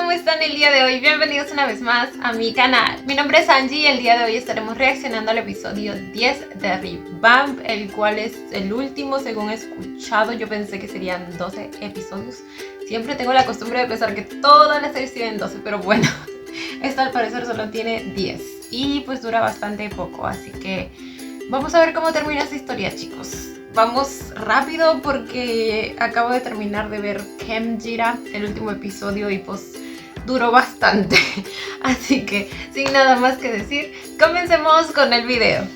¿cómo están el día de hoy? Bienvenidos una vez más a mi canal. Mi nombre es Angie y el día de hoy estaremos reaccionando al episodio 10 de Revamp, el cual es el último según he escuchado. Yo pensé que serían 12 episodios. Siempre tengo la costumbre de pensar que todas las series tienen 12, pero bueno, esta al parecer solo tiene 10 y pues dura bastante poco, así que vamos a ver cómo termina esta historia, chicos. Vamos rápido porque acabo de terminar de ver Kemjira, el último episodio, y pues duró bastante. Así que sin nada más que decir, comencemos con el video.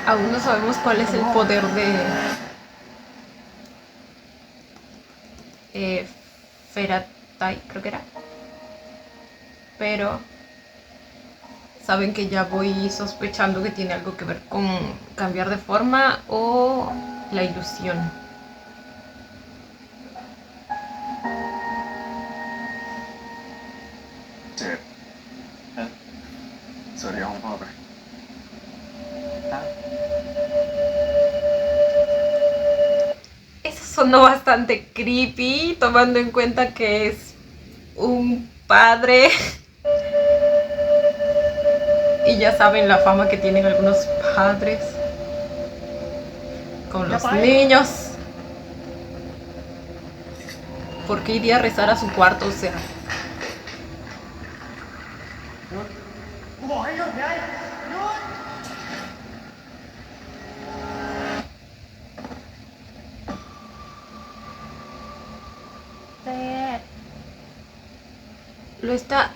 Aún no sabemos cuál es el poder de Feratai, creo que era. Pero saben que ya voy sospechando que tiene algo que ver con cambiar de forma o la ilusión. Eso sonó bastante creepy, tomando en cuenta que es un padre. Y ya saben la fama que tienen algunos padres con los niños. ¿Por qué iría a rezar a su cuarto? O sea, lo está...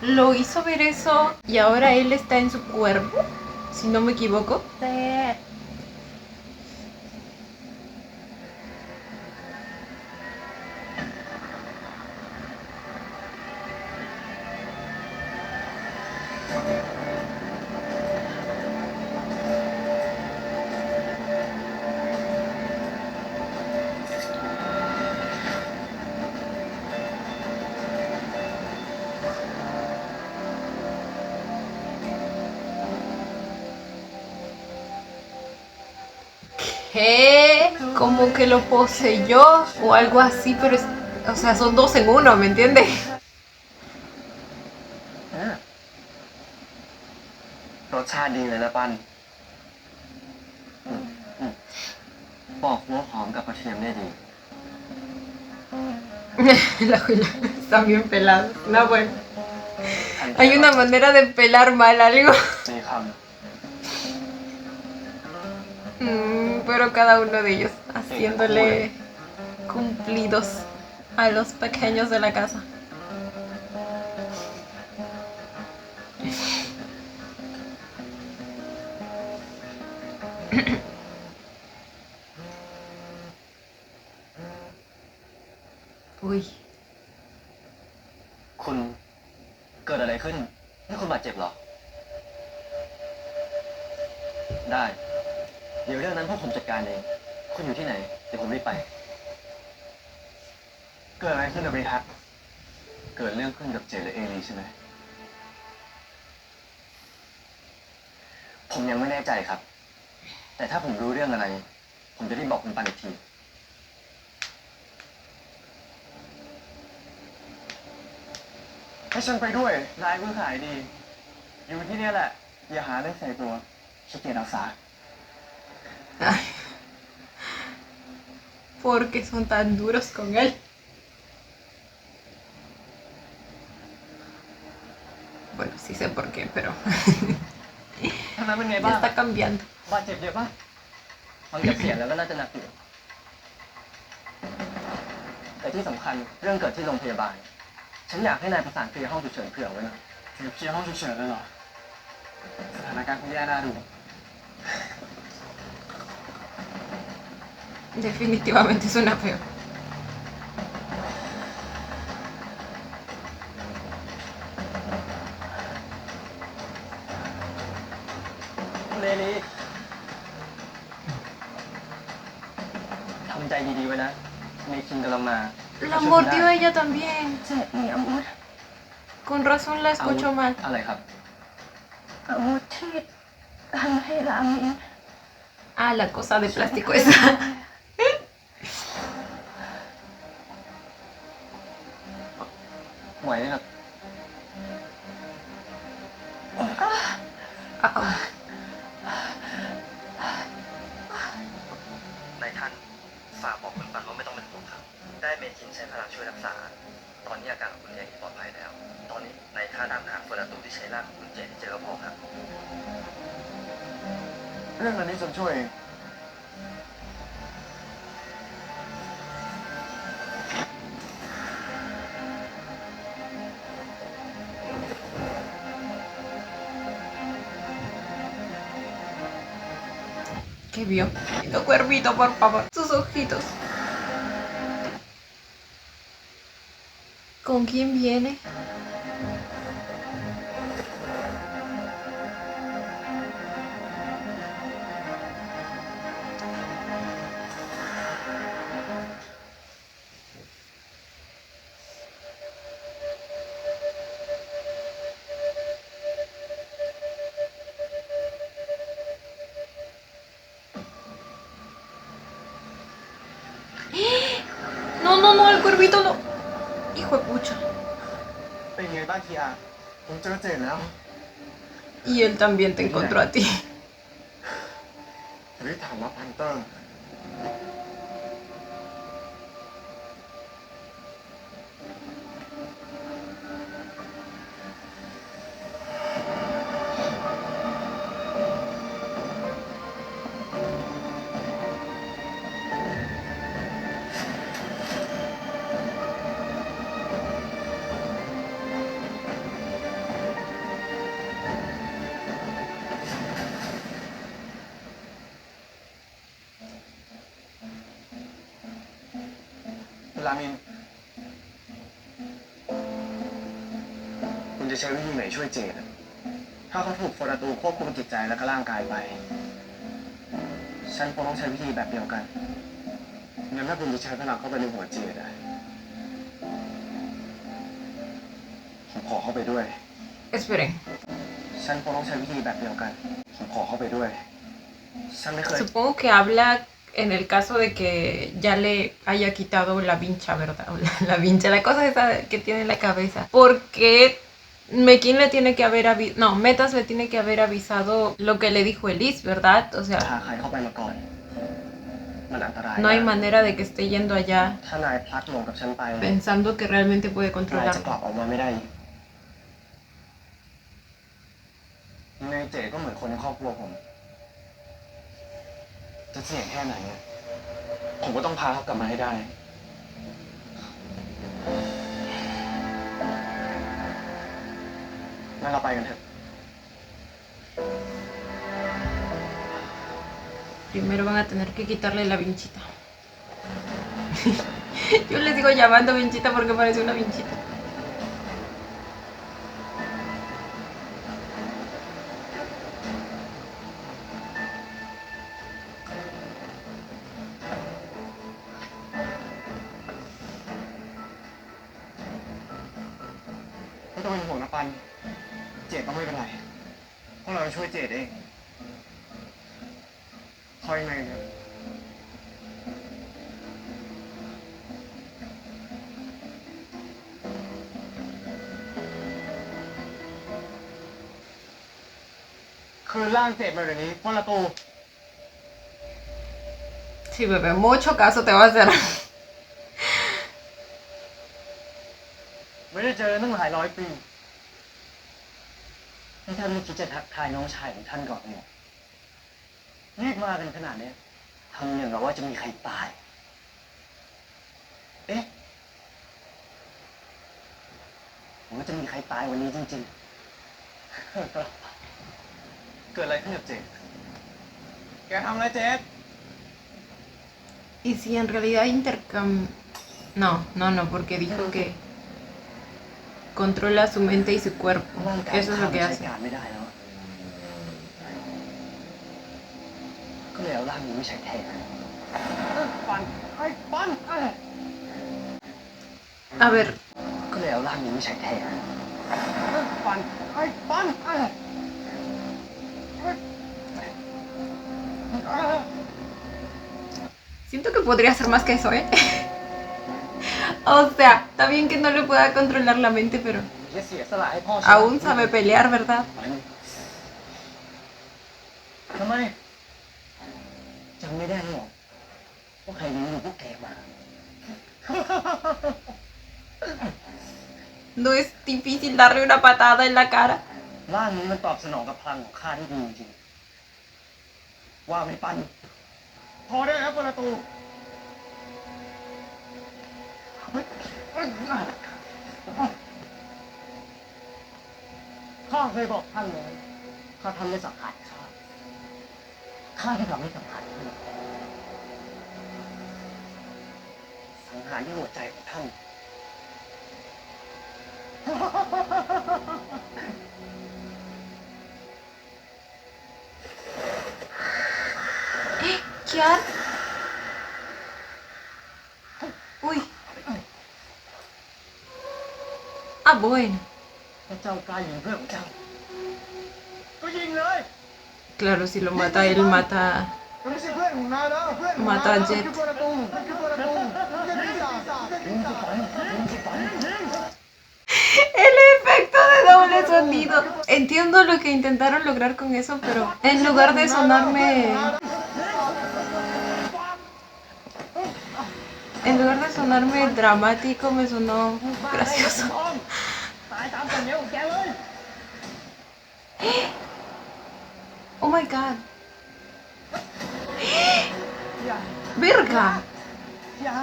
Lo hizo ver eso y ahora él está en su cuerpo, si no me equivoco. ¿Qué? Como que lo poseyó o algo así, pero es, o sea, son dos en uno, ¿me entiendes? รสชาติดีเลยนะปั้นปอกหัวหอมกับกระเทียมได้ดี Están bien pelados. No, bueno. Hay una manera de pelar mal algo. สี่ค Pero cada uno de ellos haciéndole cumplidos a los pequeños de la casa. Uy. ำคุณเกิดอะไรขึ้นนี่คุณบาดเจ็บเหรอ ได้ เดี๋ยวเรื่องนั้นพวกผมจัดการเอง คุณอยู่ที่ไหน เดี๋ยวผมรีบไป เกิดอะไรขึ้นกับรีทัศน์เกิดเรื่องขึ้นกับเจและเอลีใช่ไหม ผมยังไม่แน่ใจครับ แต่ถ้าผมรู้เรื่องอะไร ผมจะรีบบอกคุณปันอีกที ให้ฉันไปด้วย นายเพิ่งหายดี อยู่ที่นี่แหละ อย่าหาเรื่องใส่ตัวขี้เกียจรักษา Ay. ¿Por qué son tan duros con él? Bueno, sí sé por qué, pero ทำไมเป็นไง ya บ้าง está cambiando. บาดเจ็บเยอะปะฟังจากเสียงแล้วก็น่าจะหนักอยู่แต่ที่สำคัญเรื่องเกิดที่โรงพยาบาล ฉันอยากให้นายประสานเคลียร์ห้องฉุกเฉินเผื่อไว้หน่อยเคลียร์ห้องฉุกเฉินเลยเหรอ สถานการณ์คงแย่น่าดู Definitivamente suena feo. เลลีทำใจดีๆไว้นะ ม เมคินกำลังมา La mordió ella también. เจ็บมีอาวุธ Con razón la อาวุธ escucho mal. อะไรครับ อาวุธที่ทำให้รามิน Ah, la cosa de plástico esa. ไหวไหมครับ Uh-oh. นายท่านฝากบอกคุณปันว่าไม่ต้องเป็นห่วงครับ ได้เมคินใช้พลังช่วยรักษา ตอนนี้อาการของคุณเองปลอดภัยแล้ว ตอนนี้นายข้าตามหาเฟอร์ราตูที่ใช้ร่างของคุณเจนให้เจอก็พอครับ เรื่องนี้ฉันช่วยเอง ¿Qué vio? Los cuervitos, por favor. Sus ojitos. ¿Con quién viene? No, no, no, el cuervito no. Hijo de pucha. เป็นไงบ้างทีอาผมเจอเจนแล้ว Y él también te encontró a ti. หรือถามว่าพันเตอร์ รามิน คุณจะใช้วิธีไหนช่วยเจดอะถ้าเขาถูกฟอร์ตูควบคุมจิตใจและก็ร่างกายไป ฉันคงต้องใช้วิธีแบบเดียวกันงั้นถ้าคุณจะใช้พลังเข้าไปในหัวเจดอะผมขอเข้าไปด้วย Esperen. ฉันคงต้องใช้วิธีแบบเดียวกันผมขอเข้าไปด้วย ฉันไม่เคย Supongo que habla en el caso de que ya le haya quitado la vincha, ¿verdad? O la vincha, la cosa esa que tiene en la cabeza. Porque Mekin le tiene que haber avisado, no, Metas le tiene que haber avisado lo que le dijo Elise, ¿verdad? O พา sea, ใครเข้าไปมาก่อน มันอันตราย no hay มาก manera de que esté yendo allá ถ้านายพลัดหลงกับฉันไป pensando que realmente puede นายจะ controlar. กลับออกมาไม่ได้อีกยังไงเจก็เหมือนคนในครอบครัวผม จะเสี่ยงแค่ไหนอะผมก็ต้องพาเขากลับมาให้ได้ งั้นเราไปกันเถอะ Primero van a tener que quitarle la vinchita. Yo le sigo llamando vinchita porque parece una vinchita.ไม่ต้องเป็นห่วงนะปัน เจดก็ไม่เป็นไร พวกเราจะช่วยเจดเองคอยยังไงเนี่ยคือร่างเจดมาเดี๋ยวนี้พวกเราตู Sí, bebé, mucho caso te va a hacer. ไม่ได้เจอตั้งหลายร้อยปีนี่ท่านไม่คิดจะทักทายน้องชายของท่านก่อนเลยรีบมากันขนาดนี้ทำอย่างกับว่าจะมีใครตาย เอ๊ะผมว่าจะมีใครตายวันนี้จริงๆ เกิดอะไรขึ้นกับเจดแกทำอะไรเจด Y si en realidad No, no, no, porque dijo que controla su mente y su cuerpo. ร่างกาย Eso es lo que ใช้ hace. การไม่ได้แล้วก็เลยเอาร่างนี้ไม่ใช้แทนปันไอ้ปัน A ver. ก็เลยเอาร่างนี้มาใช้แทน Siento que podría ser más que eso, ¿eh? O sea, está bien que no le pueda controlar la mente, pero จะเสียสละให้พ่อ aún sabe pelear, ¿verdad? ทำไมจำไม่ได้หรอว่าใครเลี้ยงดูพวกแกมา No es difícil darle una patada en la cara. ร่างนี้มันตอบสนองกับพลังของข้าได้ดีจริงๆว่าไม่ปันพอได้แล้วประตูข้าเคยบอกท่านเลยข้าทำไม่สังหารข้าที่ทำให้สังหารท่านสังหารที่หัวใจของท่าน ¿Qué hay? Uy. Ah, bueno. ถ้าเจ้ากล้ายิงเพื่อนของเจ้าก็ยิงเลย Claro, si lo mata él, mata. ไม่ใช่เพื่อนของนายแล้วเพื่อนของ Mata a นาย Jet. คือประตูคือประตูยิงที่ฝันยิงที่ฝัน El efecto de doble sonido. Entiendo lo que intentaron lograr con eso, pero en lugar de sonarme. En lugar de sonarme dramático, me sonó gracioso. ตายตามสัญญาของแกเลย Oh my god. อย่า Verga. อย่า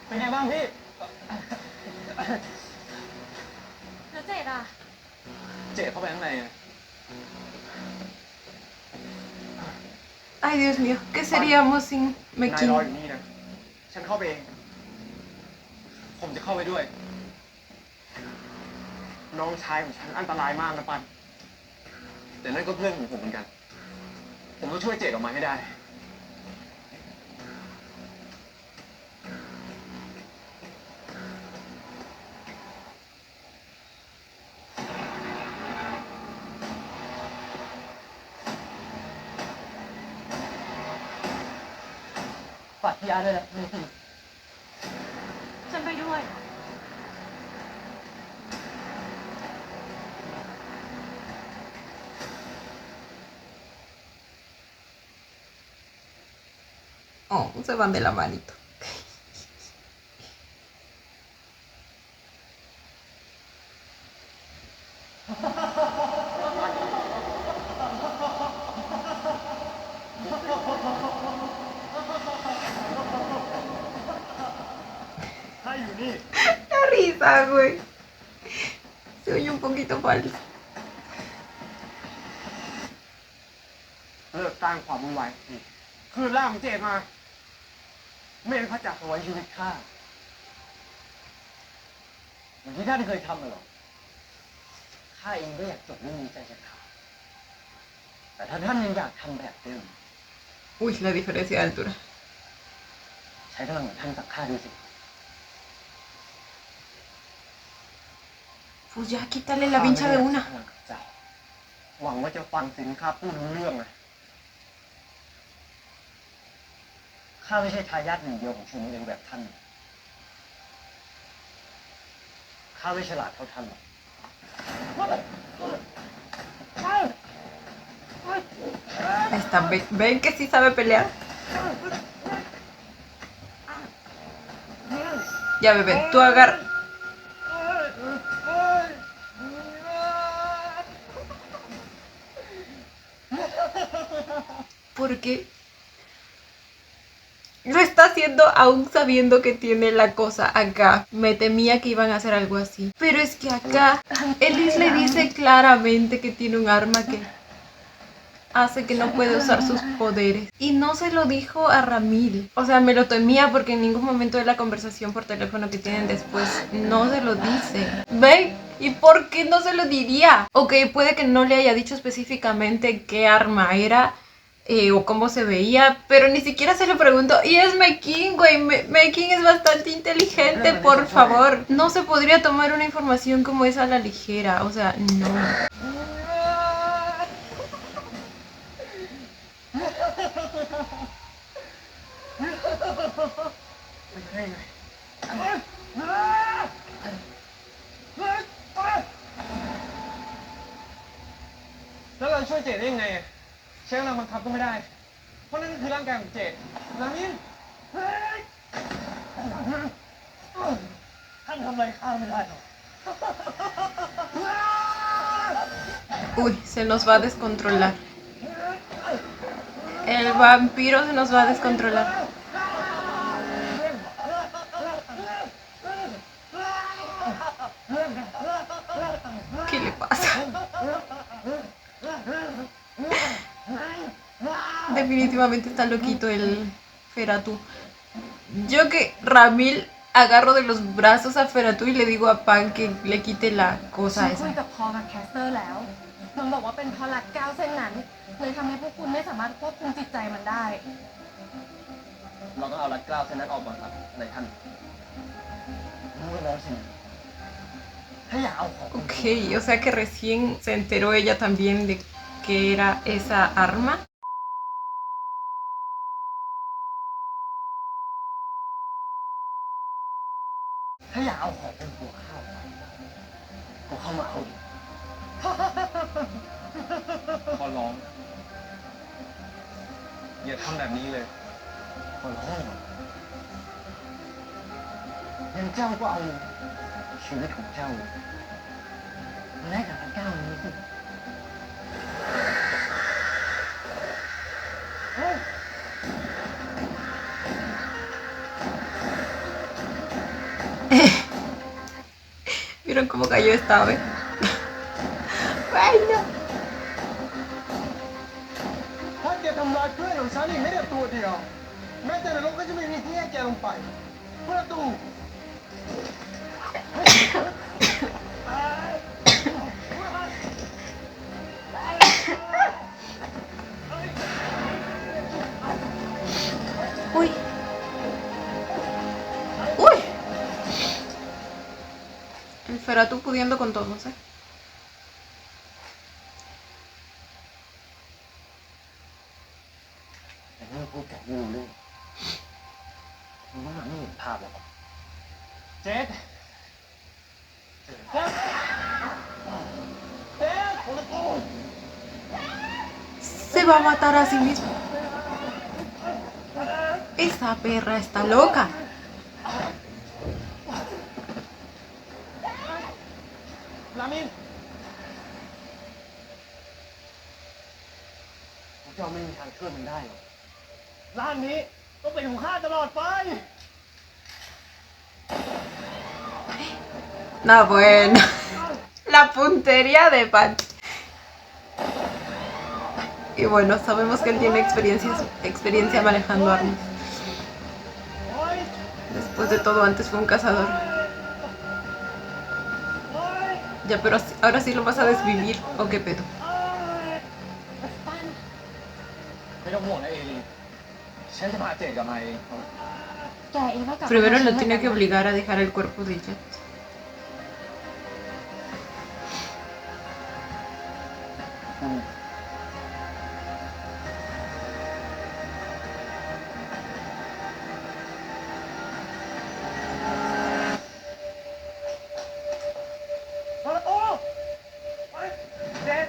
เป็นไงบ้างพี่ แล้วเจ็ดอ่ะ เจ๊เข้าไปข้างใน Ay, Dios mío. ¿Qué seríamos sin นายรอ Mekin? อยู่นี่นะ ฉันเข้าไปเอง ผมจะเข้าไปด้วย น้องชายของฉันอันตรายมากนะปัน แต่นั่นก็เพื่อนของผมเหมือนกัน ผมต้องช่วยเจดออกมาให้ได้ ฝากพี่อาร์ด้วยนะ ฉันไปด้วย Oh, se van de la manito. La risa, güey. Se oye un poquito falso. เลิกสร้างความวุ่นวายทีคือร่างของเจดมา ไม่งั้นเขาจับเอาไว้ชีวิตข้าอย่างที่ท่านเคยทำมาหรอกข้าเองก็อยากจบเรื่องนี้ใจจะขาดแต่ถ้าท่านยังอยากทำแบบเดิม Uy, la diferencia de altura. ใช้พลังของท่านกับข้าดูสิ Pues ya, quítale la pincha de una. หวังว่าจะฟังสินค้าพูดรู้เรื่องนะข้าไม่ใช่ทายาทหนึ่งเดียวของชุนเองแบบท่าน ข้าไม่ฉลาดเท่าท่านหรอก Ahí está, ven que sí sabe pelear. Ya, bebé, tú agarra. Porque lo está haciendo aún sabiendo que tiene la cosa acá. Me temía que iban a hacer algo así. Pero es que acá Elise le dice claramente que tiene un arma que hace que no puede usar sus poderes. Y no se lo dijo a Ramil. O sea, me lo temía porque en ningún momento de la conversación por teléfono que tienen después no se lo dice. ¿Ven? ¿Y por qué no se lo diría? Ok, puede que no le haya dicho específicamente qué arma era, o cómo se veía, pero ni siquiera se lo preguntó. Y es Mekin, güey. Mekin es bastante inteligente, por favor. No se podría tomar una información como esa a la ligera, o sea, no.แล้วเราช่วยเจดได้ยังไงอะใช้กำลังบังคับก็ไม่ได้เพราะนั่นก็คือร่างกายของเจดนามินท่านทำอะไรข้าไม่ได้หรอก Uy, se nos va a descontrolar. El vampiro se nos va a descontrolar. ¿Qué le pasa? Definitivamente está loquito el Feratu. Yo que Ramil agarro de los brazos a Feratu y le digo a Pan que le quite la ฉั cosa นคุย esa. กับพอลกับแคสเตอร์แล้ว มันบอกว่าเป็นเพราะรักก้าวเส้นนั้น เลยทำให้พวกคุณไม่สามารถควบคุมจิตใจมันได้ เราต้องเอารัดเกล้าเส้นนั้นออกมาครับนายท่านรู้แล้วสิถ้าอยากเอาของ Ok, o sea que recién se enteró ella también de que era esa arma. ถ้าอยากเอาของเป็นตัวเข้าไปก็เข้ามาเอาดิขอร้องอย่าทำแบบนี้เลยขอร้องงั้นเจ้าก็เอาชีวิตของเจ้าแลกกับพระเจ้านี้สิ ¿Vieron cómo cayó esta ave? ¡Ay, no! ถ้าแกทำลายเพื่อนของฉันอีกแม้แต่ตัวเดียวแม้แต่นรกก็จะไม่มีที่ให้แกลงไปเพื่อตู ¡Uy! ¡Uy! El Feratu pudiendo con todos, ¿eh? แต่เมื่อพูดแกไม่รู้เรื่องมันว่าไม่เห็นภาพแล้วครับ เจดเจดเจดคนละตัว Se va a matar a sí mismo. Esa perra está loca. ลามิน พวกเจ้าไม่มีทางช่วยมันได้หรอก ร้านนี้ต้องเป็นของข้าตลอดไป No, bueno. La puntería de Pan. Y bueno, sabemos que él tiene experiencia manejando armas. Después de todo, antes fue un cazador. Ya, pero ahora sí lo vas a desvivir, ¿o qué pedo? ไม่ต้องห่วงนะเอลีฉันจะพาเจดกลับมาเอง แกเองก็กลับ Primero มา lo tiene que obligar a dejar el cuerpo de Jet. คนละตัวเจด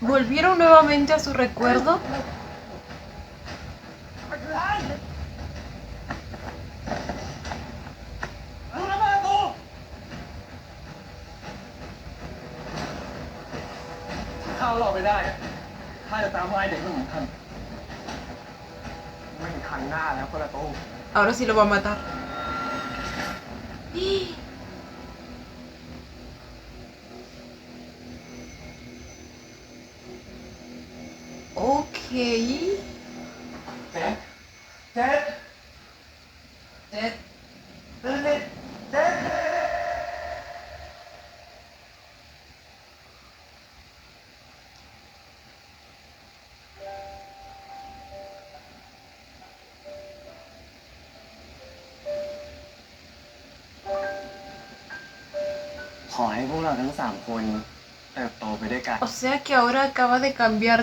¿Volvieron nuevamente a su recuerdo? ข้าวเราไปได้อะข้าจะตามไล่เด็กนั่นเหมือนกันไม่มีทางหน้าแล้วคนละตัว Ahora sí lo va a matar. Ok. เจ๊เจ๊เจ๊เจ๊เจ๊ ขอให้พวกเราทั้งสามคนเติบโตไปด้วยกัน O sea que ahora acaba de cambiar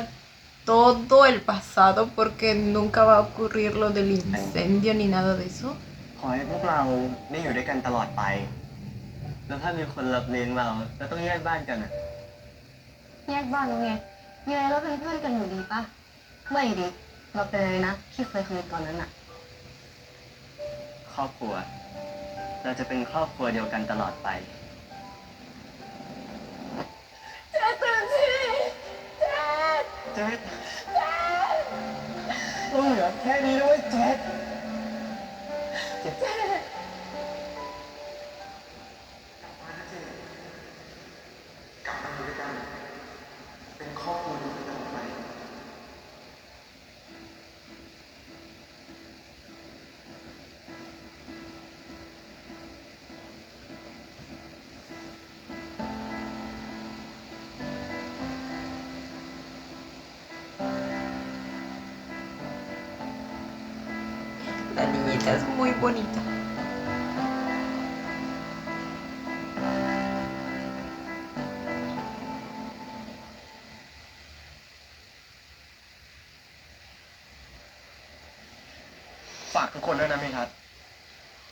todo el pasado porque nunca va a ocurrir lo del incendio ni nada de eso. ขอให้พวกเราได้อยู่ด้วยกันตลอดไป แล้วถ้ามีคนรับเลี้ยงเราต้องแยกบ้านกันอ่ะ แยกบ้านแล้วไงยังไงเราเป็นเพื่อนกันอยู่ดีปะไม่ดิ เราเป็นเลยนะที่เคยคุยตอนนั้นอะ ครอบครัว เราจะเป็นครอบครัวเดียวกันตลอดไป เจ๊ตื่นสิเจ๊ เจ็ดต้องเหลือแค่นี้ด้วยเจ็ดเจ็ดกลับมาอยู่ด้วยกัน เป็นครอบครัวเดียวกันตลอดไป La niñita es muy bonita. ฝากทุกคนด้วยนะเมทัศน์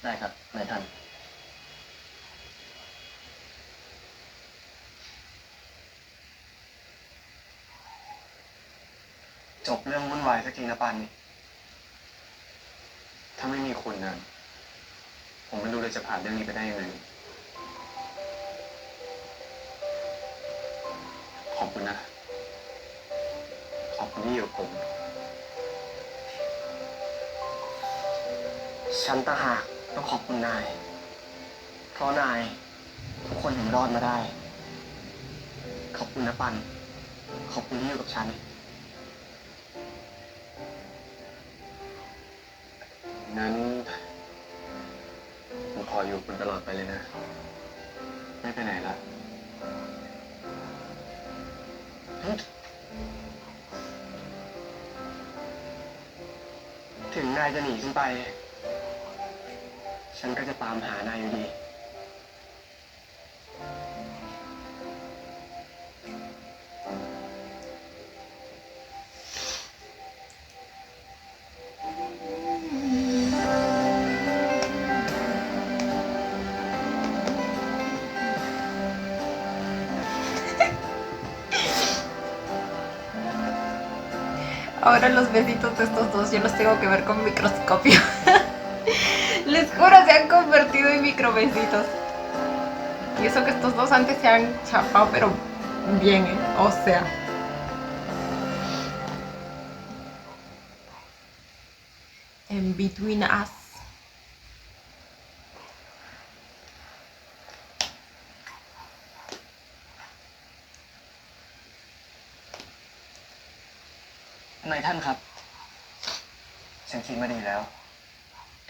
ได้ครับนายท่าน จบเรื่องวุ่นวายสักทีนะปันนี่ ถ้าไม่มีคุณนะ ผมไม่รู้เลยจะผ่านเรื่องนี้ไปได้ยังไง ขอบคุณนะ ขอบคุณที่อยู่กับผม ฉันต่างหากต้องขอบคุณนาย เพราะนาย ทุกคนถึงรอดมาได้ ขอบคุณนะปัน ขอบคุณที่อยู่กับฉัน งั้นผมขออยู่คุณตลอดไปเลยนะ ไม่ไปไหนละถึงนายจะหนีฉันไป ฉันก็จะตามหานายอยู่ดี Ahora los besitos de estos dos yo los tengo que ver con microscopio. Les juro, se han convertido en microbesitos. Y eso que estos dos antes se han chapado, pero bien, ¿eh? O sea. En between us.นายท่านครับ ฉันคิดมาดีแล้ว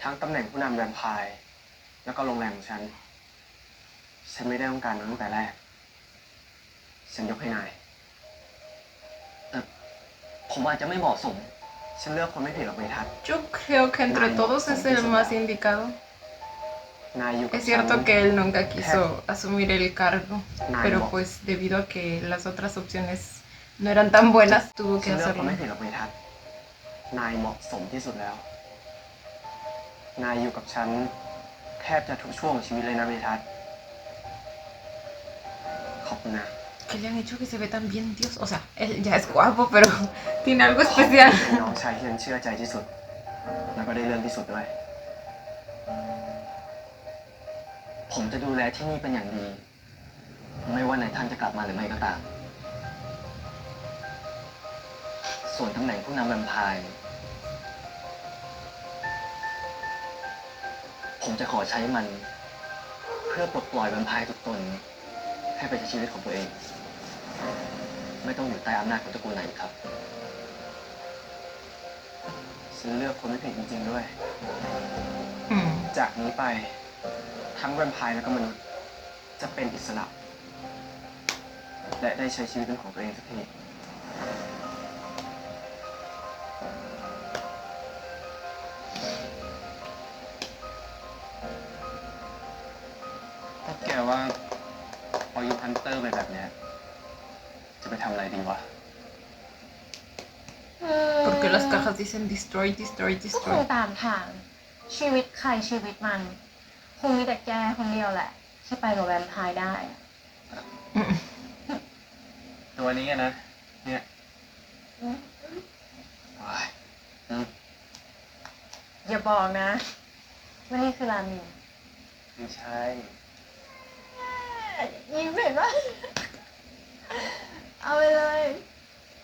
ทั้งตำแหน่งผู้นำแวมไพร์แล้วก็โรงแรมของฉัน ฉันไม่ได้ต้องการมันตั้งแต่แรก ฉันยกให้นาย ผมอาจจะไม่เหมาะสม ฉันเลือกคนไม่ผิดหรอกเมทัศน์ Yo creo que entre todos es el más indicado. นายอยู่กับ Es ฉัน cierto que él nunca quiso asumir el cargo, pero pues debido a que las otras opciones no eran tan buenas, tuvo ฉั que นเลือกคน hacerlo. ไม่ผิดหรอกเมทัศน์นายเหมาะสมที่สุดแล้ว นายอยู่กับฉันแทบจะทุกช่วงของชีวิตเลยนะเมทัศน์ขอบคุณนะ Que le han hecho que se ve tan bien, Dios. O sea, él ya es guapo, pero tiene algo especial. เป็นน้องชายที่ฉันเชื่อใจที่สุด แล้วก็ได้เรื่องที่สุดด้วย ผมจะดูแลที่นี่เป็นอย่างดี ไม่ว่านายท่านจะกลับมาหรือไม่ก็ตาม ส่วนตำแหน่งผู้นำแวมไพร์ผมจะขอใช้มัน เพื่อปลดปล่อยแวมไพร์ทุกตน ให้ไปใช้ชีวิตของตัวเอง ไม่ต้องอยู่ใต้อำนาจของตระกูลไหนอีกครับ ฉันเลือกคนไม่ผิดจริงๆด้วย Hmm. จากนี้ไปทั้งแวมไพร์และก็มนุษย์จะเป็นอิสระ และได้ใช้ชีวิตเป็นของตัวเองสักที ถ้าแกว่า อยุฮันเตอร์ไปแบบเนี้ยจะไปทำอะไรดีวะ Porque las cajas dicen destroy, destroy, ก็ค destroy. งตามทางชีวิตใครชีวิตมัน คงมีแต่แกคนเดียวแหละที่ไปกับแวมไพร์ได้ ตัวนี้อะนะ เนี่ยโอ้ย อย่าบอกนะว่านี่คือรามิน ไม่ใช่ ยิ้มเห็นปะเอาไปเลย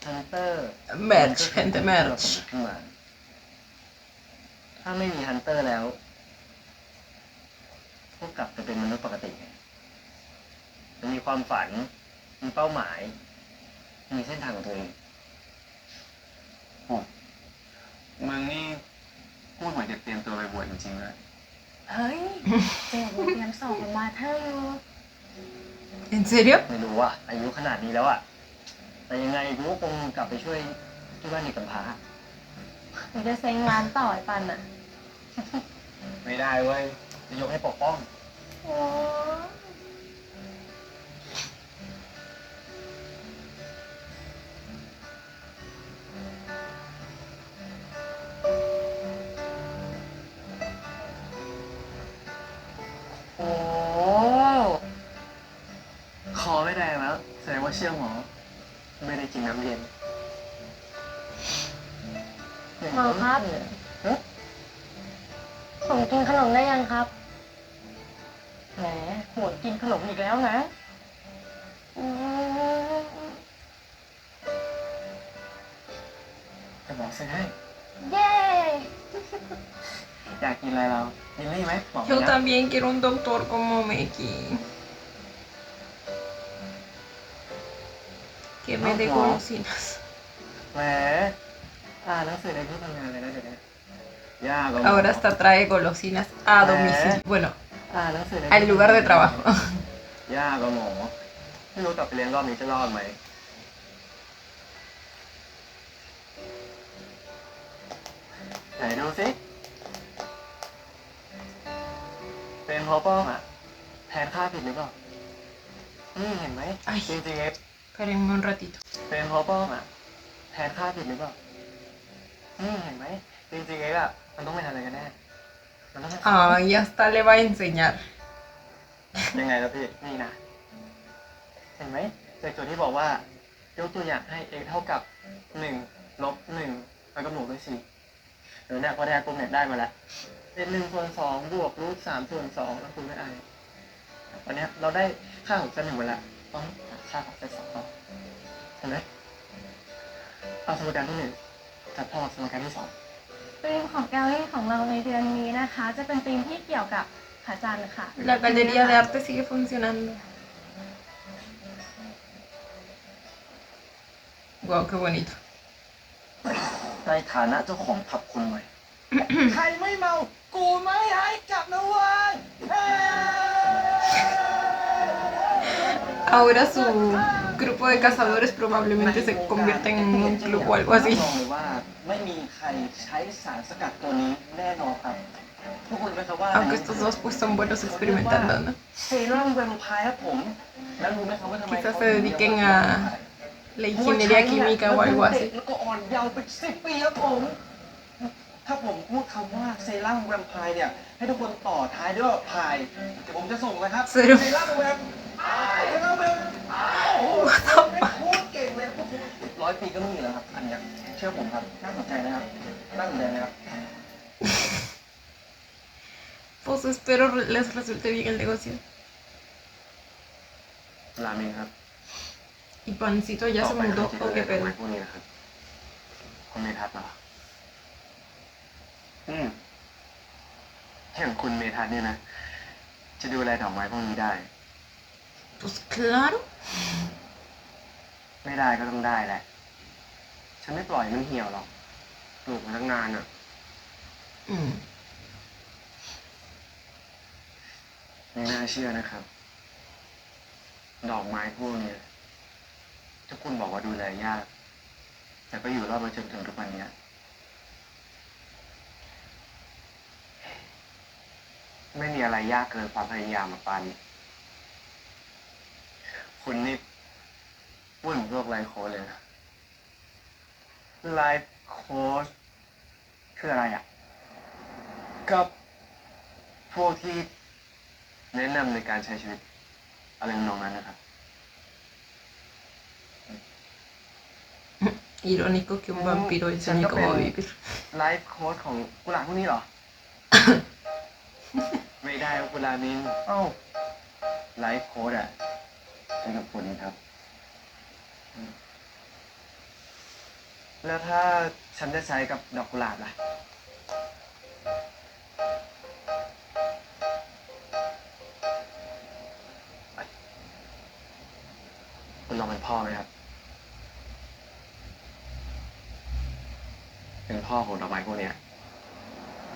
ฮันเตอร์ Merch, gente, merch. ขึ้นมาถ้าไม่มีฮันเตอร์แล้วพวกกลับไปเป็นมนุษย์ปกติไงจะมีความฝัน มีเป้าหมาย มีเส้นทางของตัวเองโอ้มึงนี่พูดเหมือนจะเตรียมตัวไปบวชจริงๆเลย เฮ้ยเจ๊กูเตรียมสอบมาเธออยู่ ¿En serio? ไม่รู้อ่ะ อายุขนาดนี้แล้วอ่ะ แต่ยังไงกูก็คงกลับไปช่วยที่บ้านเด็กกำพร้า หนูจะเซ็งร้านต่อไอ้ปันอ่ะ ไม่ได้เว้ยจะยกให้ปกป้อง โอ้โอ้คอไม่แดงแล้วแสดงว่าเชื่อหมอ ไม่ได้กินน้ำเย็น หมอครับ ฮะ ผมกินขนมได้ยังครับแหมหวนกินขนมอีกแล้วนะอืม จะบอกซื้อให้ เย้ อยากกินอะไรเรายินลี่ไหมบอก Yo นะ también quiero un doctor como Meki. Que me dé golosinas. แหมหนังสือในที่ทำงานเลยนะเดี๋ยวนี้ยากกว่าหมอ Ahora hasta trae golosinas a domicilio. Bueno, หนังสือใน al lugar de trabajo. ยากกว่าหมอ ไม่รู้กลับไปเรียนรอบนี้จะรอดไหม ไหนดูสิเป็นเพราะป้องอ่ะ แทนค่าผิดหรือเปล่า นี่เห็นไหม Ay. จริงๆเอฟ Espérenme un ratito. เป็นเพราะป้องอ่ะ แทนค่าผิดหรือเปล่า นี่เห็นไหมจริงๆเอฟอ่ะ มันต้องเป็นอะไรกันแน่ มันต้องเป็น Ah, ya hasta le va a enseñar. ยังไงล่ะพี่ นี่นะ เห็นไหมจากโจทย์ที่บอกว่า ยกตัวอย่างให้ x เท่ากับ1 ลบ1แล้วก็บวกด้วย4เดี๋ยวเนี่ยพอได้กลมเนี่ยได้มาแล้ว เป็น1/2บวกรูท3/2แล้วคูณด้วย i วันเนี้ยเราได้ค่าของเซตหนึ่งมาแล้วต้องหาค่าของเซตสองต่อเห็นไหมเอาสมการที่1จัดพอกับสมการที่2 ธีมของแกลลี่ของเราในเดือนนี้นะคะ จะเป็นธีมที่เกี่ยวกับพระจันทร์ค่ะ La galería de arte sigue funcionando. Wow, qué bonito. ในฐานะเจ้าของผับคนใหม่ ใครไม่เมา กูไม่ให้กลับนะเว้ย Ahora su grupo de cazadores probablemente se convierta en un club o algo así. บอกเลยว่าไม่มีใครใช้สารสกัดตัวนี้แน่นอนครับทุกคนรู้ไหมครับว่า Aunque estos dos pues son buenos experimentando, ¿no? เซรั่มแวมไพร์ครับผมแล้วรู้ไหมครับว่าทำไม Quizás se dediquen a la ingeniería química o algo así. แล้วก็อ่อนเยาว์เป็น10 ปีครับผม ถ้าผมพูดคำว่าเซรั่มแวมไพร์เนี่ย ให้ทุกคนต่อท้ายด้วยว่าพายเดี๋ยวผมจะส่งนะครับ เซรั่ม เซรั่มแวมไพร์เซรั่มแวมไพร์โอ้โหพูดเก่งเลยพวกคุณ 100 ปีก็ไม่มีแล้วครับอันเนี้ยเชื่อผมครับน่าสนใจนะครับน่าสนใจนะครับ Pues espero les resulte bien el negocio. ราเมงครับ ¿Y Pancito ya se mudó o qué pedo? พวกนี้นะครับคุณเมทัศน์เหรออย่างคุณเมทัศน์เนี่ยนะ จะดูแลดอกไม้พวกนี้ได้ Pues claro. ไม่ได้ก็ต้องได้แหละ ฉันไม่ปล่อยมันเหี่ยวหรอกปลูกมาตั้งนานอ่ะ Mm. ไม่น่าเชื่อนะครับ ดอกไม้พวกเนี้ยทุกคนบอกว่าดูแลยาก แต่ก็อยู่รอดมาจนถึงทุกวันเนี้ยไม่มีอะไรยากเกินความพยายามมาปัน คุณนี่พูดถึงพวกไลฟ์โค้ชเลยนะไลฟ์โค้ชคืออะไรอ่ะก็พวกที่แนะนำในการใช้ชีวิตอะไรทำนองนั้นนะครับ Irónico que un vampiro enseñe cómo vivir. ไลฟ์โค้ชของกุหลาบพวกนี้เหรอ ไม่ได้ครับกุหลาบมินเอ้าไลฟ์โค้ชอ่ะใช้กับคนครับ แล้วถ้าฉันจะใช้กับดอกกุหลาบล่ะ คุณลองเป็นพ่อไหมครับ เป็นพ่อของดอกไม้พวกเนี้ย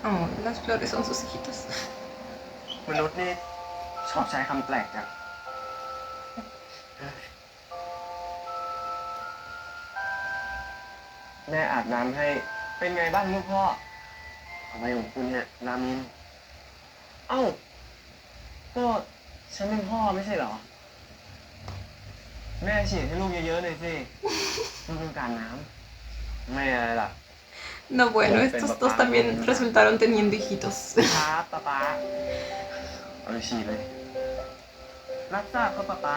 Oh, las flores son sus hijitos. มนุษย์นี่ชอบใช้คำแปลกจังแม่อาบน้ำให้เป็นไงบ้างลูกพ่อทำไมของคุณเนี่ยรามิน เอ้า ก็ฉันเป็นพ่อไม่ใช่เหรอ แม่ฉีดให้ลูกเยอะๆเลยสิลูกต้องการน้ำไม่อะไรล่ะ No, bueno, estos dos también resultaron teniendo hijitos. ครับป๊าป๊าเอาไปฉีดเลย รับทราบครับป๊าป๊า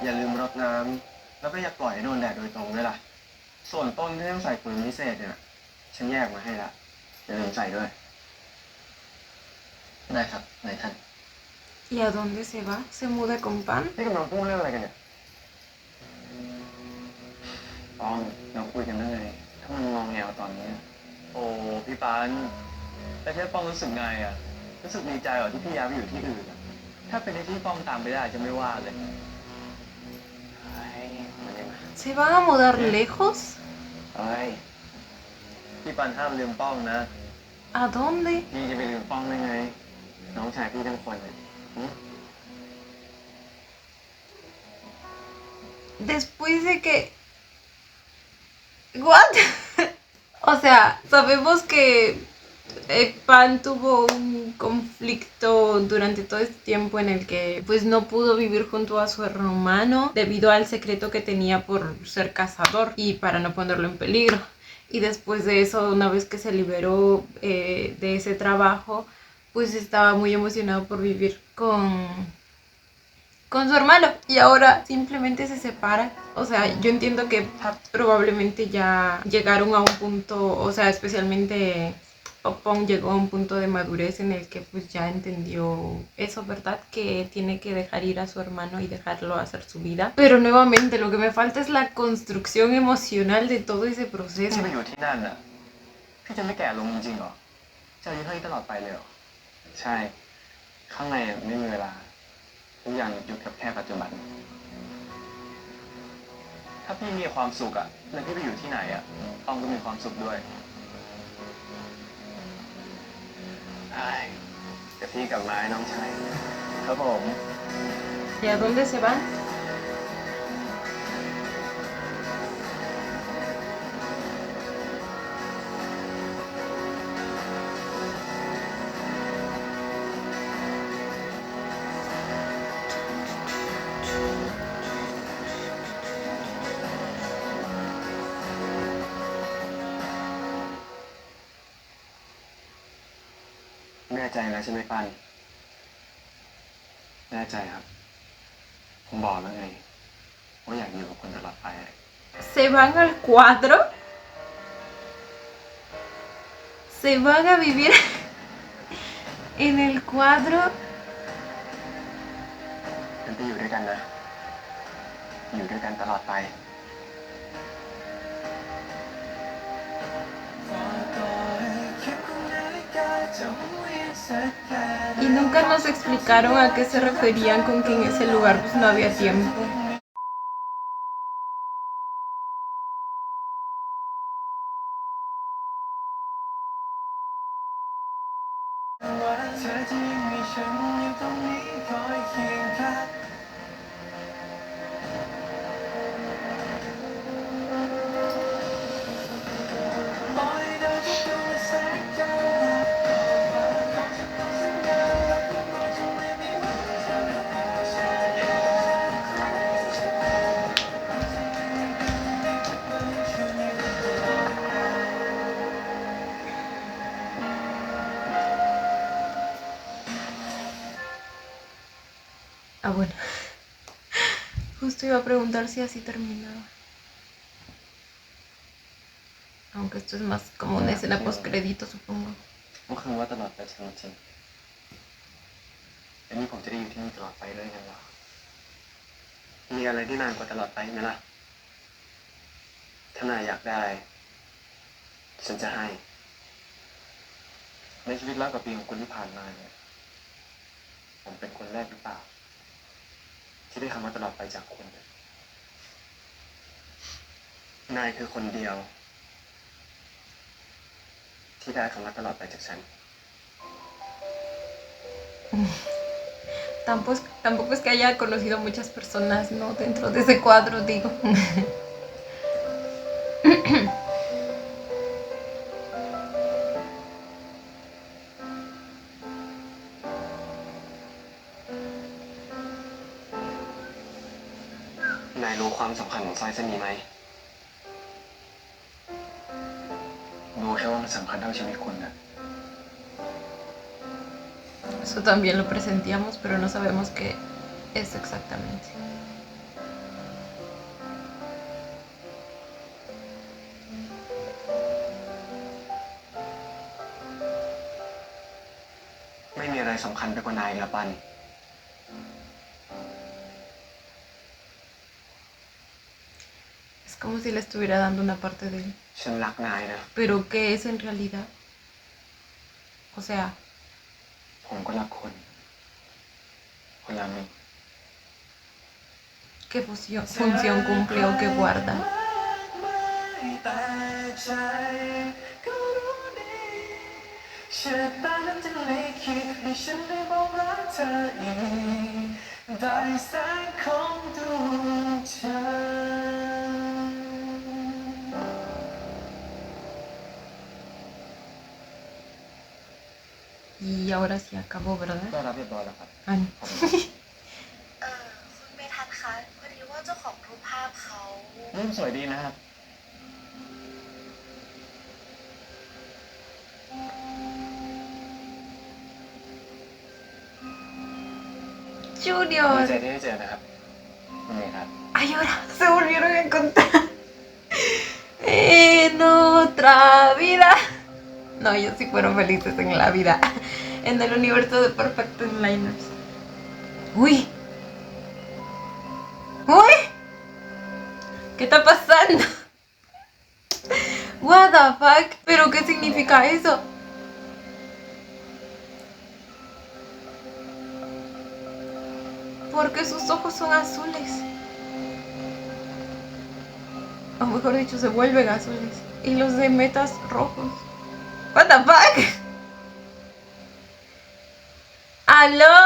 อย่าลืมรดน้ำแล้วก็อย่าปล่อยให้โดนแดดโดยตรงด้วยล่ะ ส่วนต้นที่ต้องใส่ปุ๋ยพิเศษเนี่ย ฉันแยกมาให้ละอย่าลืมใส่ด้วย ได้ครับนายท่าน ¿Y a dónde se va? ¿Se muda con Pan? นี่กำลังพูดเรื่องอะไรกันเนี่ยตอนเราคุยกันเรื่องอะไรถ้ามันงองแงวตอนนี้ โอ้พี่ปานแต่แค่ป้องรู้สึกไงอ่ะ รู้สึกดีใจเหรอที่พี่ย้ายไปอยู่ที่อื่นอะถ้าเป็นที่ป้องตามไปได้จะไม่ว่าเลยเฮ้ยมาเนี่ยมา ¿Se van a mudar lejos? เฮ้ยพี่ปานห้ามลืมป้องนะ ¿A dónde? พี่จะไปลืมป้องได้ไง น้องชายพี่ทั้งคนเลย Después de que... ¿What? O sea, sabemos que Pan tuvo un conflicto durante todo este tiempo en el que pues no pudo vivir junto a su hermano debido al secreto que tenía por ser cazador y para no ponerlo en peligro. Y después de eso, una vez que se liberó de ese trabajo, pues estaba muy emocionado por vivir con su hermano y ahora simplemente se separan. O sea, yo entiendo que probablemente ya llegaron a un punto, o sea, especialmente Popón llegó a un punto de madurez en el que pues ya entendió eso, ¿verdad? Que tiene que dejar ir a su hermano y dejarlo hacer su vida. Pero nuevamente lo que me falta es la construcción emocional de todo ese พี่ proceso. ไปอยู่ที่นั่นน่ะ พี่จะไม่แก่ลงจริงๆเหรอ จะอายุเท่านี้ตลอดไปเลยเหรอ ใช่ ข้างในไม่มีเวลา ทุกอย่างอยู่กับแค่ปัจจุบัน ถ้าพี่มีความสุขอะแล้วพี่ไปอยู่ที่ไหนอะต้องก็มีความสุขด้วยใช่เดี๋ยวพี่กลับมาให้น้องชายครับผม ¿Y a dónde se van?แน่ใจแล้วใช่ไหมปันแน่ใจครับ ผมบอกแล้วไงว่าอยากอยู่กับคนตลอดไป ¿Se van al cuadro? ¿Se van a vivir en el cuadro? งั้นไปอยู่ด้วยกันนะ อยู่ด้วยกันตลอดไป Y nunca nos explicaron a qué se referían con que en ese lugar pues no había tiempo. Ah, bueno. Justo iba a preguntar si así terminaba. Aunque esto es más como una escena post-crédito, supongo. เมื่อคืนว่าตลอดไปจริงๆอันนี้ผมจะได้อยู่ที่นี่ตลอดไปเลยกันเหรอมีอะไรที่นานกว่าตลอดไปไหมล่ะถ้านายอยากได้ฉันจะให้ในชีวิต100 กว่าปีของคุณที่ผ่านมาเนี่ยผมเป็นคนแรกหรือเปล่าที่ได้คำว่าตลอดไปจากคุณนายคือคนเดียวที่ได้คำว่าตลอดไปจากฉัน Tampoco es que haya conocido muchas personas, ¿no? Dentro de ese cuadro, digo. นายรู้ความสำคัญของสร้อยเส้นนี้ไหมรู้แค่ว่ามันสำคัญเท่าชีวิตคุณนะ Eso también lo presentíamos, pero no sabemos qué es exactamente. ไม่มีอะไรสำคัญไปกว่านายละปัน Es como si le estuviera dando una parte de él. ฉันรักนายนะ ¿Pero qué es en realidad? O sea, ผมก็รักคุณคนละมิ ¿qué función cumple o qué guarda? แต่ใจก็รู้ดีชะตานั้นจะลิขิตให้ฉันได้บอกรักเธออีกได้แสงของดวงจันทร์ Y ahora sí acabó, ¿verdad? ได้รับเรียบร้อยแล้วครับ Ah, no. คุณเมทัศน์คะพอดีว่าเจ้าของรูปภาพเขา รูปสวยดีนะครับ ดี Junior. ใจที่ได้เจอนะครับนี่ครับ Ay, ahora se volvieron a encontrar. En otra vida. No, ellos sí fueron felices en la vida. En el universo de Perfect Liners. Uy. Uy. ¿Qué está pasando? What the fuck? ¿Pero qué significa eso? Porque sus ojos son azules. O mejor dicho, se vuelven azules. Y los de metas rojos. What the fuck? ¿Aló?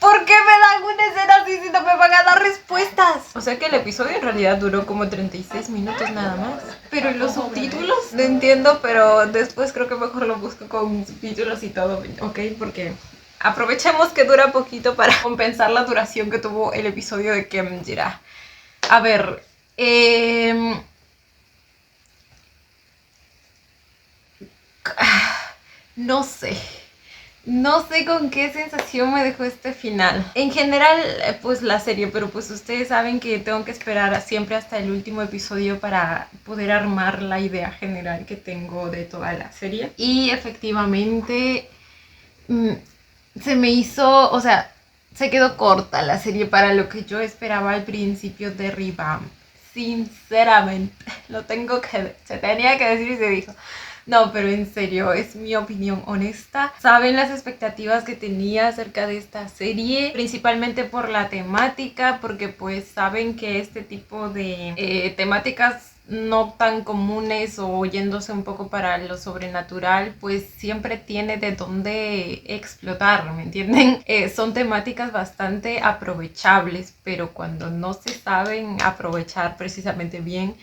¿Por qué me dan una escena así si no me van a dar respuestas? O sea que el episodio en realidad duró como 36 minutos nada más. Pero en los subtítulos no entiendo, pero después creo que mejor lo busco con subtítulos y todo, ¿ok? Porque aprovechemos que dura poquito para compensar la duración que tuvo el episodio de Kemjira. A ver, no sé. No sé con qué sensación me dejó este final. En general, pues la serie, pero pues ustedes saben que tengo que esperar siempre hasta el último episodio para poder armar la idea general que tengo de toda la serie. Y efectivamente se me hizo, o sea, se quedó corta la serie para lo que yo esperaba al principio de Revamp. Sinceramente, se tenía que decir y se dijo. No, pero en serio, es mi opinión honesta. Saben las expectativas que tenía acerca de esta serie, principalmente por la temática, porque pues saben que este tipo de temáticas no tan comunes o yéndose un poco para lo sobrenatural, pues siempre tiene de dónde explotar, ¿me entienden? Son temáticas bastante aprovechables, pero cuando no se saben aprovechar precisamente bien,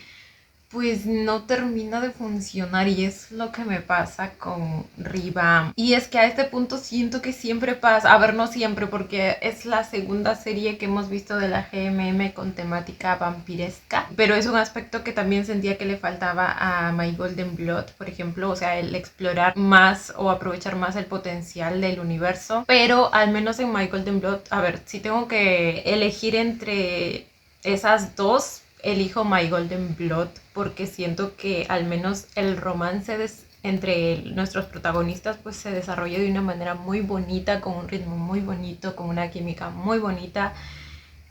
pues no termina de funcionar y es lo que me pasa con Revamp. Y es que a este punto siento que siempre pasa, a ver, no siempre porque es la segunda serie que hemos visto de la GMM con temática vampiresca, pero es un aspecto que también sentía que le faltaba a My Golden Blood, por ejemplo, o sea, el explorar más o aprovechar más el potencial del universo, pero al menos en My Golden Blood, a ver, si tengo que elegir entre esas dos, elijo My Golden Blood porque siento que al menos el romance entre nuestros protagonistas pues se desarrolla de una manera muy bonita, con un ritmo muy bonito, con una química muy bonita.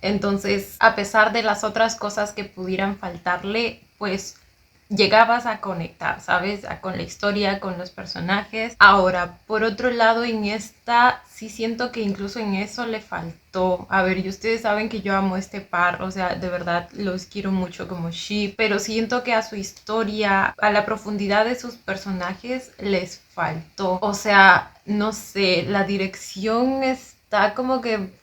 Entonces, a pesar de las otras cosas que pudieran faltarle, pues llegabas a conectar, ¿sabes? Con la historia, con los personajes. Ahora, por otro lado, en esta sí siento que incluso en eso le faltó. A ver, y ustedes saben que yo amo este par, o sea, de verdad los quiero mucho como ship, pero siento que a su historia, a la profundidad de sus personajes les faltó. O sea, no sé, la dirección está como que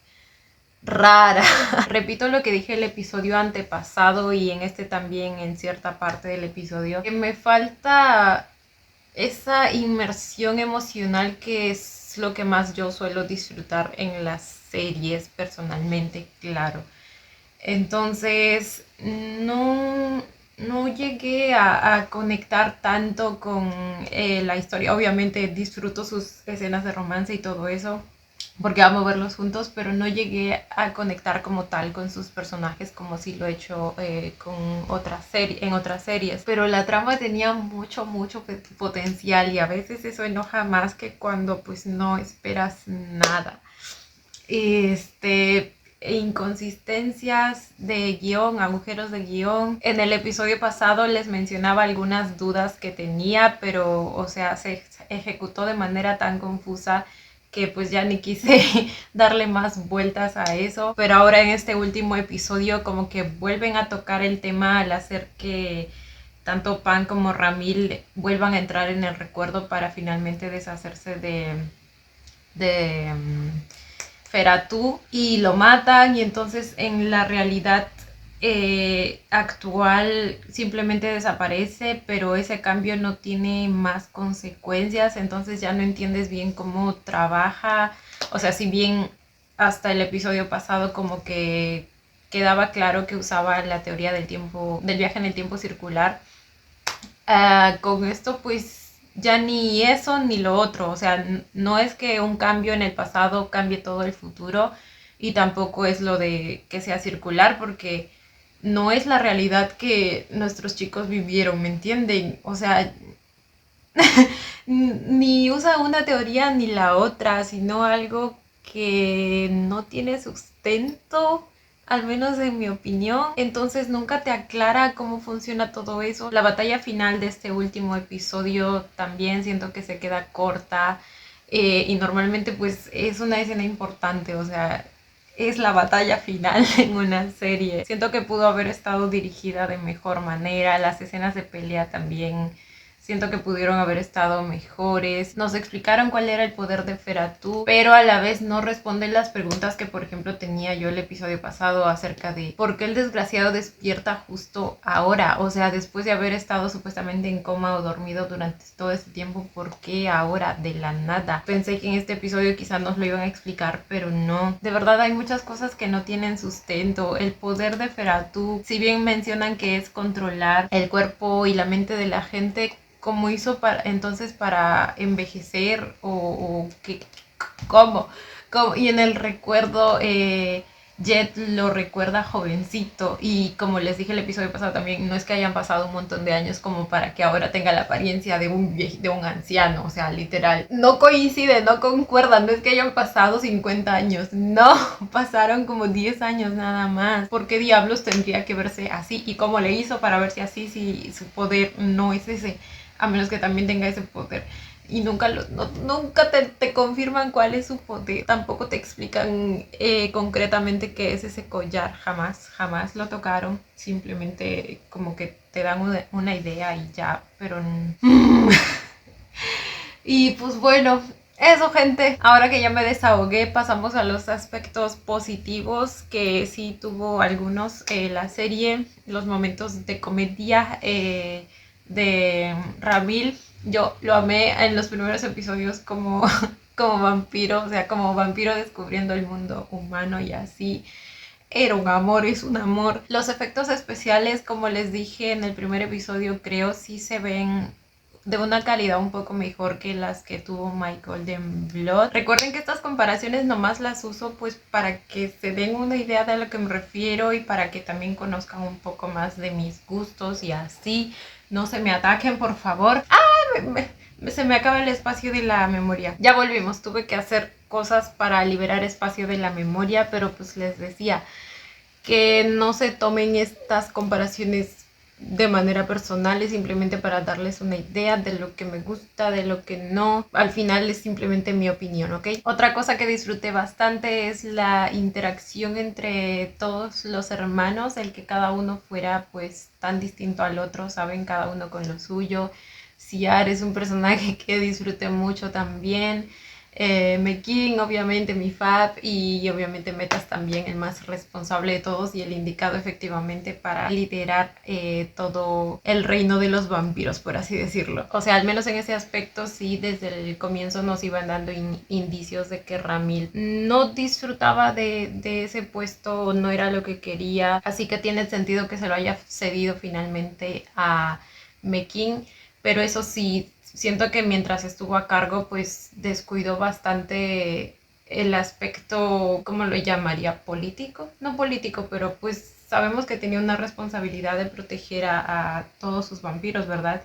rara. Repito lo que dije el episodio antepasado y en este también en cierta parte del episodio, que me falta esa inmersión emocional que es lo que más yo suelo disfrutar en las series personalmente, claro. Entonces, no llegué a conectar tanto con la historia. Obviamente disfruto sus escenas de romance y todo eso, porque amo verlos juntos, pero no llegué a conectar como tal con sus personajes como si lo he hecho con en otras series. Pero la trama tenía mucho potencial y a veces eso enoja más que cuando pues no esperas nada. Inconsistencias de guión, agujeros de guión. En el episodio pasado les mencionaba algunas dudas que tenía, pero o sea, se ejecutó de manera tan confusa que pues ya ni quise darle más vueltas a eso. Pero ahora en este último episodio como que vuelven a tocar el tema al hacer que tanto Pan como Ramil vuelvan a entrar en el recuerdo para finalmente deshacerse de Feratu y lo matan, y entonces en la realidad actual simplemente desaparece, pero ese cambio no tiene más consecuencias, entonces ya no entiendes bien cómo trabaja. O sea, si bien hasta el episodio pasado como que quedaba claro que usaba la teoría del tiempo, del viaje en el tiempo circular, con esto pues ya ni eso ni lo otro. O sea, no es que un cambio en el pasado cambie todo el futuro, y tampoco es lo de que sea circular, porque no es la realidad que nuestros chicos vivieron, ¿me entienden? O sea, ni usa una teoría ni la otra, sino algo que no tiene sustento, al menos en mi opinión. Entonces nunca te aclara cómo funciona todo eso. La batalla final de este último episodio también siento que se queda corta, y normalmente pues es una escena importante, o sea, es la batalla final en una serie. Siento que pudo haber estado dirigida de mejor manera. Las escenas de pelea también siento que pudieron haber estado mejores. Nos explicaron cuál era el poder de Feratu, pero a la vez no responden las preguntas que, por ejemplo, tenía yo el episodio pasado acerca de por qué el desgraciado despierta justo ahora. O sea, después de haber estado supuestamente en coma o dormido durante todo este tiempo, ¿por qué ahora de la nada? Pensé que en este episodio quizás nos lo iban a explicar, pero no. De verdad hay muchas cosas que no tienen sustento. El poder de Feratu, si bien mencionan que es controlar el cuerpo y la mente de la gente, ¿cómo hizo entonces para envejecer? ¿O qué? ¿Cómo? Y en el recuerdo, Jet lo recuerda jovencito, y como les dije el episodio pasado también, no es que hayan pasado un montón de años como para que ahora tenga la apariencia de un anciano. O sea, literal, no coincide, no concuerda. No es que hayan pasado 50 años, no, pasaron como 10 años nada más. ¿Por qué diablos tendría que verse así? ¿Y cómo le hizo para verse así si su poder no es ese? A menos que también tenga ese poder. Y nunca te confirman cuál es su poder. Tampoco te explican concretamente qué es ese collar. Jamás lo tocaron. Simplemente como que te dan una idea y ya. Pero y pues bueno, Eso, gente, ahora que ya me desahogué, pasamos a los aspectos positivos, que sí tuvo algunos la serie, los momentos de comedia de Ramil. Yo lo amé en los primeros episodios como vampiro, o sea, como vampiro descubriendo el mundo humano y así. Era un amor, es un amor. Los efectos especiales, como les dije en el primer episodio, creo sí se ven de una calidad un poco mejor que las que tuvo My Golden Blood. Recuerden que estas comparaciones nomás las uso pues para que se den una idea de a lo que me refiero y para que también conozcan un poco más de mis gustos y así. No se me ataquen, por favor. Se me acaba el espacio de la memoria. Ya volvimos, tuve que hacer cosas para liberar espacio de la memoria, pero pues les decía que no se tomen estas comparaciones de manera personal, es simplemente para darles una idea de lo que me gusta, de lo que no. Al final es simplemente mi opinión, ¿ok? Otra cosa que disfruté bastante es la interacción entre todos los hermanos, el que cada uno fuera pues tan distinto al otro, ¿saben? Cada uno con lo suyo. Ciar es un personaje que disfruté mucho también. Mekin, obviamente mi fab, y obviamente Metas también, el más responsable de todos y el indicado efectivamente para liderar todo el reino de los vampiros, por así decirlo. O sea, al menos en ese aspecto sí, desde el comienzo nos iban dando indicios de que Ramil no disfrutaba de ese puesto, no era lo que quería, así que tiene sentido que se lo haya cedido finalmente a Mekin, pero eso sí, siento que mientras estuvo a cargo, pues descuidó bastante el aspecto, ¿cómo lo llamaría? ¿Político? No político, pero pues sabemos que tenía una responsabilidad de proteger a todos sus vampiros, ¿verdad?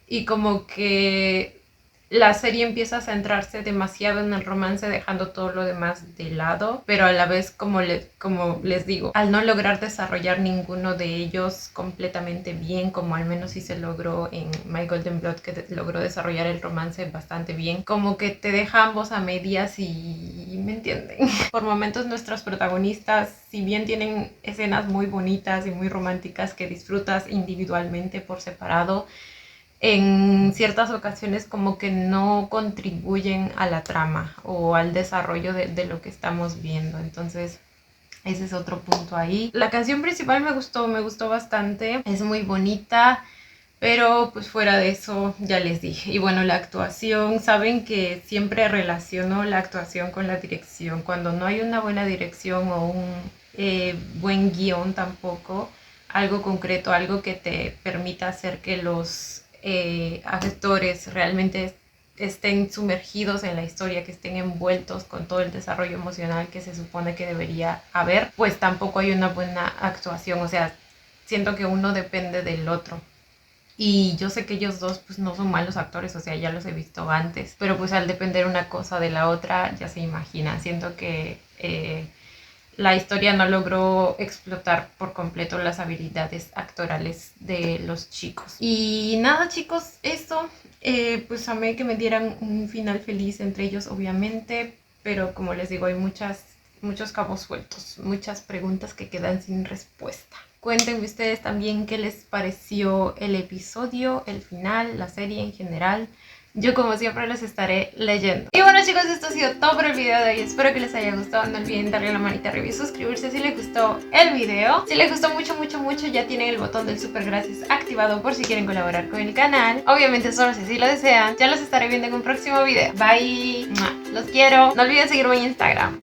Y como que la serie empieza a centrarse demasiado en el romance, dejando todo lo demás de lado, pero a la vez, como les digo, al no lograr desarrollar ninguno de ellos completamente bien, como al menos sí se logró en My Golden Blood, que logró desarrollar el romance bastante bien, como que te deja ambos a medias y ¿me entienden? Por momentos nuestros protagonistas, si bien tienen escenas muy bonitas y muy románticas que disfrutas individualmente por separado, en ciertas ocasiones como que no contribuyen a la trama o al desarrollo de lo que estamos viendo. Entonces ese es otro punto ahí. La canción principal me gustó bastante, es muy bonita, pero pues fuera de eso ya les dije. Y bueno, la actuación, saben que siempre relaciono la actuación con la dirección. Cuando no hay una buena dirección o un buen guión tampoco, algo concreto, algo que te permita hacer que los actores realmente estén sumergidos en la historia, que estén envueltos con todo el desarrollo emocional que se supone que debería haber, pues tampoco hay una buena actuación. O sea, siento que uno depende del otro. Y yo sé que ellos dos pues no son malos actores, o sea, ya los he visto antes, pero pues al depender una cosa de la otra, ya se imagina. Siento que la historia no logró explotar por completo las habilidades actorales de los chicos. Y nada, chicos, eso. Pues amé que me dieran un final feliz entre ellos, obviamente, pero como les digo, hay muchos cabos sueltos, muchas preguntas que quedan sin respuesta. Cuéntenme ustedes también qué les pareció el episodio, el final, la serie en general. Yo como siempre los estaré leyendo. Y bueno, chicos, esto ha sido todo por el video de hoy. Espero que les haya gustado. No olviden darle la manita arriba y suscribirse si les gustó el video. Si les gustó mucho, ya tienen el botón del super gracias activado por si quieren colaborar con el canal. Obviamente solo si así lo desean. Ya los estaré viendo en un próximo video. Bye. Los quiero. No olviden seguirme en Instagram.